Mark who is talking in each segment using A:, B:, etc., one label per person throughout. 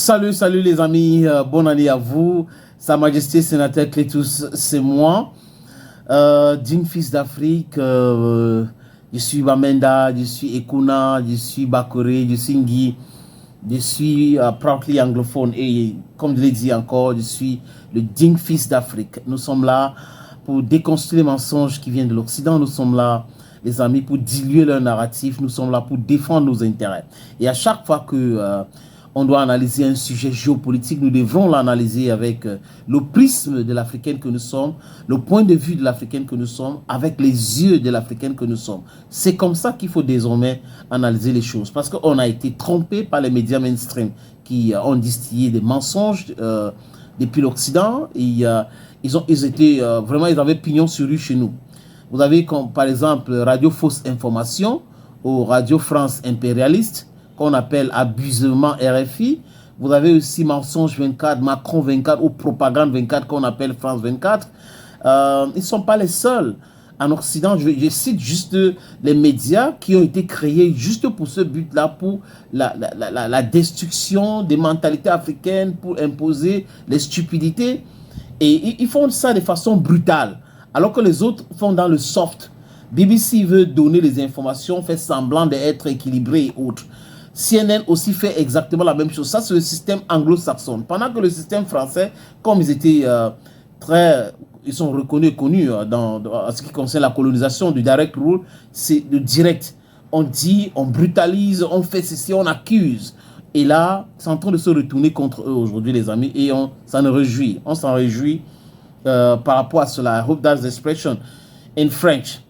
A: Salut les amis, bonne année à vous. Sa Majesté Sénateur Clétus, c'est moi. Digne fils d'Afrique, je suis Bamenda, je suis Ekuna, je suis Bakore, je suis Ngui, je suis proudly anglophone et comme je l'ai dit encore, je suis le digne fils d'Afrique. Nous sommes là pour déconstruire les mensonges qui viennent de l'Occident, nous sommes là, les amis, pour diluer leur narratif, nous sommes là pour défendre nos intérêts. Et à chaque fois que on doit analyser un sujet géopolitique, nous devrons l'analyser avec le prisme de l'Africaine que nous sommes, le point de vue de l'Africaine que nous sommes, avec les yeux de l'Africaine que nous sommes. C'est comme ça qu'il faut désormais analyser les choses, parce qu'on a été trompé par les médias mainstream qui ont distillé des mensonges depuis l'Occident. Ils avaient pignon sur rue chez nous. Vous avez comme par exemple Radio Fausse Information ou Radio France Impérialiste, qu'on appelle abusivement RFI. Vous avez aussi Mensonge 24, Macron 24 ou Propagande 24 qu'on appelle France 24. Ils ne sont pas les seuls. En Occident, je cite juste les médias qui ont été créés juste pour ce but-là, pour la destruction des mentalités africaines, pour imposer les stupidités. Et ils font ça de façon brutale, alors que les autres font dans le soft. BBC veut donner les informations, fait semblant d'être équilibré et autres. CNN aussi fait exactement la même chose. Ça, c'est le système anglo-saxon. Pendant que le système français, comme ils étaient ils sont reconnus et connus en ce qui concerne la colonisation du direct rule, c'est le direct. On dit, on brutalise, on fait ceci, on accuse. Et là, c'est en train de se retourner contre eux aujourd'hui, les amis, et on s'en réjouit. On s'en réjouit par rapport à cela. I hope that's the expression in French.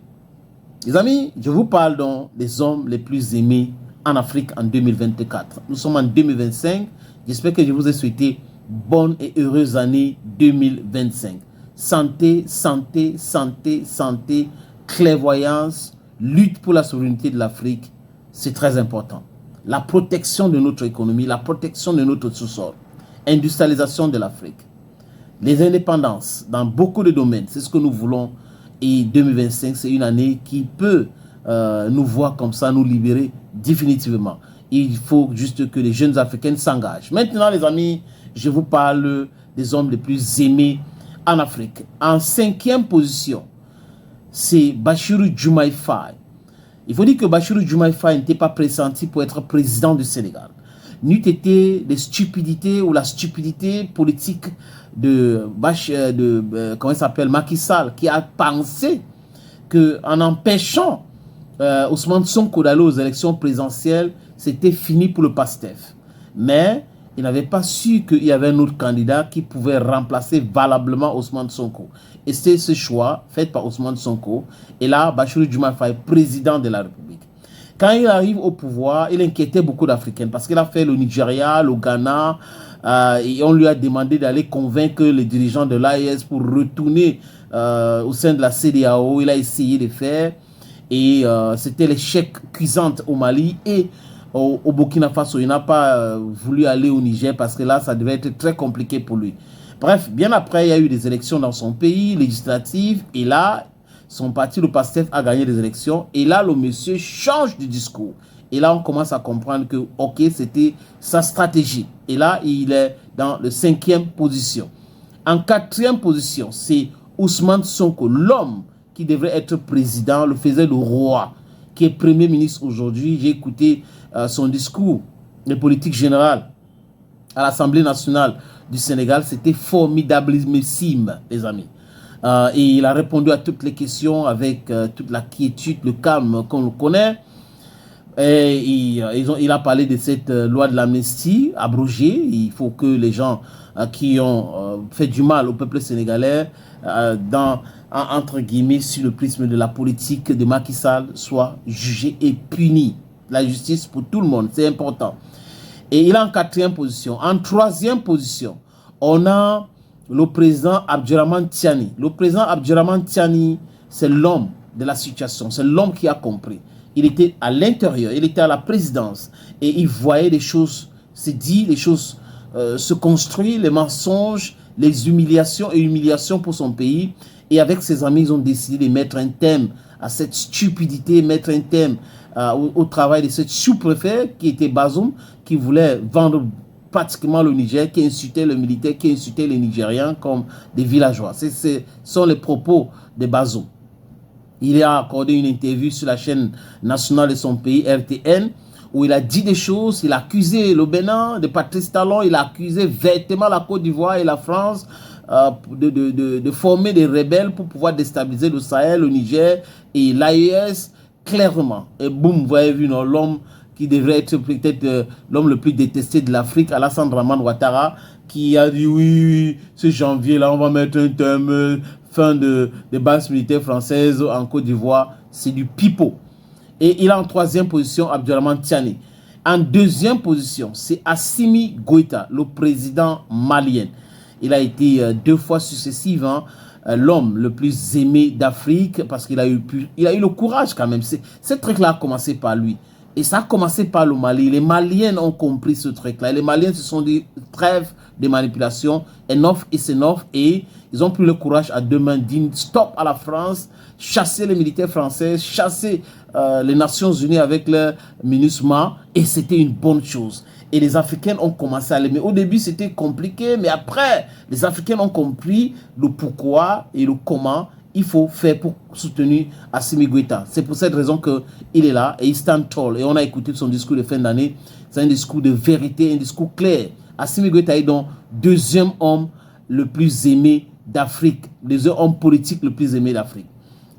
A: Les amis, je vous parle donc des hommes les plus aimés en Afrique en 2024. Nous sommes en 2025. J'espère que je vous ai souhaité bonne et heureuse année 2025. Santé, santé, santé, santé, clairvoyance, lutte pour la souveraineté de l'Afrique, c'est très important. La protection de notre économie, la protection de notre sous-sol, industrialisation de l'Afrique, les indépendances dans beaucoup de domaines, c'est ce que nous voulons. Et 2025, c'est une année qui peut nous voir comme ça, nous libérer définitivement. Il faut juste que les jeunes Africains s'engagent. Maintenant, les amis, je vous parle des hommes les plus aimés en Afrique. En 5e position, c'est Bassirou Diomaye Faye. Il faut dire que Bassirou Diomaye Faye n'était pas pressenti pour être président du Sénégal. N'eût été les stupidités ou la stupidité politique de Macky Sall, qui a pensé qu'en empêchant Ousmane Sonko d'aller aux élections présidentielles, c'était fini pour le PASTEF. Mais il n'avait pas su qu'il y avait un autre candidat qui pouvait remplacer valablement Ousmane Sonko. Et c'est ce choix fait par Ousmane Sonko. Et là, Bassirou Diomaye Faye, président de la République. Quand il arrive au pouvoir, il inquiétait beaucoup d'Africains parce qu'il a fait le Nigeria, le Ghana, et on lui a demandé d'aller convaincre les dirigeants de l'AES pour retourner au sein de la CEDEAO. Il a essayé de faire et c'était l'échec cuisant au Mali et au Burkina Faso. Il n'a pas voulu aller au Niger parce que là, ça devait être très compliqué pour lui. Bref, bien après, il y a eu des élections dans son pays, législatives, et là, son parti, le PASTEF, a gagné des élections. Et là, le monsieur change de discours. Et là, on commence à comprendre que, ok, c'était sa stratégie. Et là, il est dans la 5e position. En 4e position, c'est Ousmane Sonko, l'homme qui devrait être président, le faisait le roi, qui est premier ministre aujourd'hui. J'ai écouté son discours de politique générale à l'Assemblée nationale du Sénégal. C'était formidablissime, les amis. Et il a répondu à toutes les questions avec toute la quiétude, le calme qu'on le connaît. Et il a parlé de cette loi de l'amnistie abrogée. Il faut que les gens qui ont fait du mal au peuple sénégalais, entre guillemets, sur le prisme de la politique de Macky Sall, soient jugés et punis. La justice pour tout le monde, c'est important. Et il est en 4e position. En 3e position, on a le président Abdurrahmane Tiani. Le président Abdurrahmane Tiani, c'est l'homme de la situation, c'est l'homme qui a compris. Il était à l'intérieur, il était à la présidence et il voyait les choses se dire, les choses se construire, les mensonges, les humiliations et humiliations pour son pays. Et avec ses amis, ils ont décidé de mettre un thème à cette stupidité, mettre un thème au travail de cette sous-préfet qui était Bazoum, qui voulait vendre pratiquement le Niger, qui insultait le militaire, qui insultait les Nigériens comme des villageois. Ce sont les propos de Bazoum. Il a accordé une interview sur la chaîne nationale de son pays, RTN, où il a dit des choses. Il a accusé le Bénin de Patrice Talon, il a accusé vertement la Côte d'Ivoire et la France de former des rebelles pour pouvoir déstabiliser le Sahel, le Niger et l'AES, clairement. Et boum, vous avez vu l'homme qui devrait être peut-être l'homme le plus détesté de l'Afrique, Alassane Dramane Ouattara, qui a dit oui, ce janvier-là, on va mettre un terme, fin des bases militaires françaises en Côte d'Ivoire. C'est du pipeau. Et il a en troisième position Abdourahmane Tiani. En deuxième position, c'est Assimi Goïta, le président malien. Il a été 2 fois successives l'homme le plus aimé d'Afrique parce qu'il a eu le courage quand même. Ce truc-là a commencé par lui. Et ça a commencé par le Mali. Les Maliens ont compris ce truc-là. Les Maliens se sont dit trêve de manipulation, enough is enough. Et ils ont pris le courage à 2 mains, dit stop à la France, chasser les militaires français, chasser les Nations Unies avec leur MINUSMA. Et c'était une bonne chose. Et les Africains ont commencé à l'aimer. Au début, c'était compliqué, mais après, les Africains ont compris le pourquoi et le comment il faut faire pour soutenir Assimi Goïta. C'est pour cette raison qu'il est là et il stand tall. Et on a écouté son discours de fin d'année. C'est un discours de vérité, un discours clair. Assimi Goïta est donc deuxième homme le plus aimé d'Afrique, deuxième homme politique le plus aimé d'Afrique.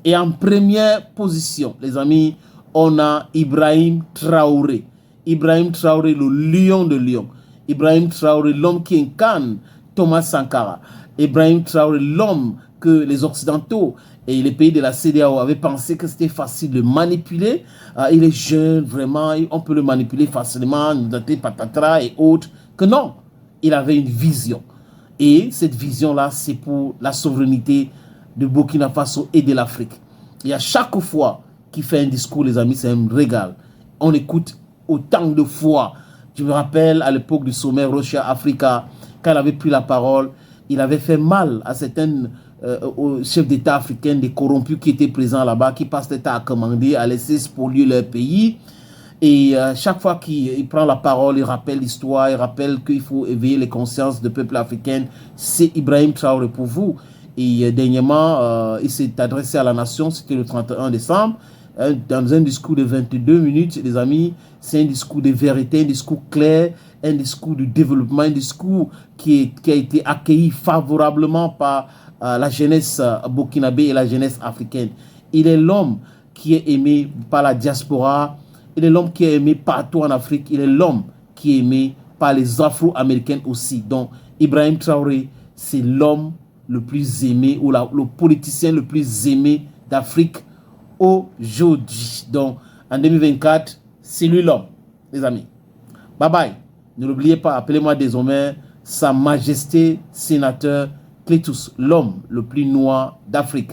A: Et en première position, les amis, on a Ibrahim Traoré. Ibrahim Traoré, le lion de Lyon. Ibrahim Traoré, l'homme qui incarne Thomas Sankara. Ibrahim Traoré, l'homme que les Occidentaux et les pays de la CEDEAO avaient pensé que c'était facile de manipuler. Il est jeune, vraiment, on peut le manipuler facilement, patatra et autres. Que non, il avait une vision. Et cette vision-là, c'est pour la souveraineté de Burkina Faso et de l'Afrique. Et à chaque fois qu'il fait un discours, les amis, c'est un régal. On écoute autant de fois. Je me rappelle à l'époque du sommet Russia-Africa, quand il avait pris la parole, il avait fait mal à certains chefs d'État africains, des corrompus qui étaient présents là-bas, qui passent l'État à commander, à laisser spolier leur pays. Et chaque fois qu'il prend la parole, il rappelle l'histoire, il rappelle qu'il faut éveiller les consciences du peuple africain. C'est Ibrahim Traoré pour vous. Et dernièrement, il s'est adressé à la nation, c'était le 31 décembre, dans un discours de 22 minutes, les amis. C'est un discours de vérité, un discours clair, un discours de développement, un discours qui a été accueilli favorablement par la jeunesse burkinabé et la jeunesse africaine. Il est l'homme qui est aimé par la diaspora, il est l'homme qui est aimé partout en Afrique, il est l'homme qui est aimé par les Afro-Américains aussi. Donc, Ibrahim Traoré, c'est l'homme le plus aimé ou le politicien le plus aimé d'Afrique aujourd'hui. Donc, en 2024, c'est lui l'homme, les amis. Bye bye. Ne l'oubliez pas, appelez-moi désormais Sa Majesté Sénateur Clétus, l'homme le plus noir d'Afrique.